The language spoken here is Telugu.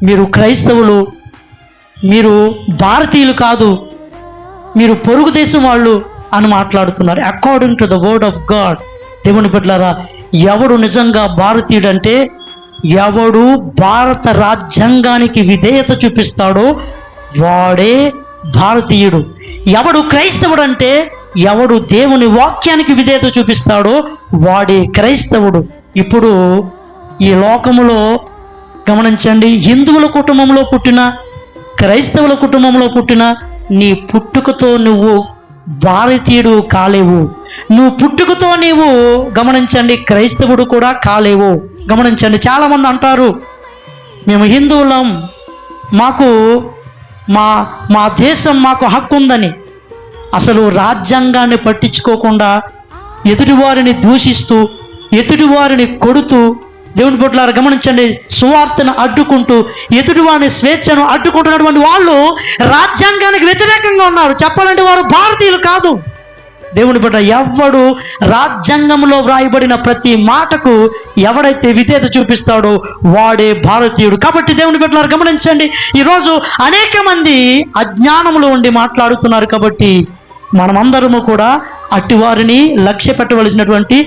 మీరు క్రైస్తవులు, మీరు భారతీయులు కాదు, మీరు పొరుగు దేశం వాళ్ళు అని మాట్లాడుతున్నారు. According to the word of God, దేవుని బిడ్డలారా, ఎవడు నిజంగా భారతీయుడంటే ఎవడు భారత రాజ్యాంగానికి విధేయత చూపిస్తాడో వాడే భారతీయుడు. ఎవడు క్రైస్తవుడు అంటే ఎవడు దేవుని వాక్యానికి విధేయత చూపిస్తాడో వాడే క్రైస్తవుడు. ఇప్పుడు ఈ లోకములో గమనించండి, హిందువుల కుటుంబంలో పుట్టిన, క్రైస్తవుల కుటుంబంలో పుట్టిన నీ పుట్టుకతో నువ్వు భారతీయుడు కాలేవు. నువ్వు పుట్టుకతో నీవు గమనించండి క్రైస్తవుడు కూడా కాలేవు. గమనించండి, చాలామంది అంటారు మేము హిందువులం, మాకు మా దేశం మాకు హక్కు ఉందని. అసలు రాజ్యాంగాన్ని పట్టించుకోకుండా ఎదుటివారిని దూషిస్తూ ఎదుటివారిని కొడుతూ, దేవుని బిడ్డలారా గమనించండి, సువార్తను అడ్డుకుంటూ ఎదుటివారిని స్వేచ్ఛను అడ్డుకుంటున్నటువంటి వాళ్ళు రాజ్యాంగానికి వ్యతిరేకంగా ఉన్నారు. చెప్పాలంటే వారు భారతీయులు కాదు. దేవుని బిడ్డ, ఎవడు రాజ్యాంగంలో వ్రాయబడిన ప్రతి మాటకు ఎవడైతే విధేయత చూపిస్తాడో వాడే భారతీయుడు. కాబట్టి దేవుని బిడ్డలారా గమనించండి, ఈరోజు అనేక మంది అజ్ఞానంలో ఉండి మాట్లాడుతున్నారు. కాబట్టి మనమందరము కూడా అట్టి వారిని లక్ష్య పెట్టవలసినటువంటి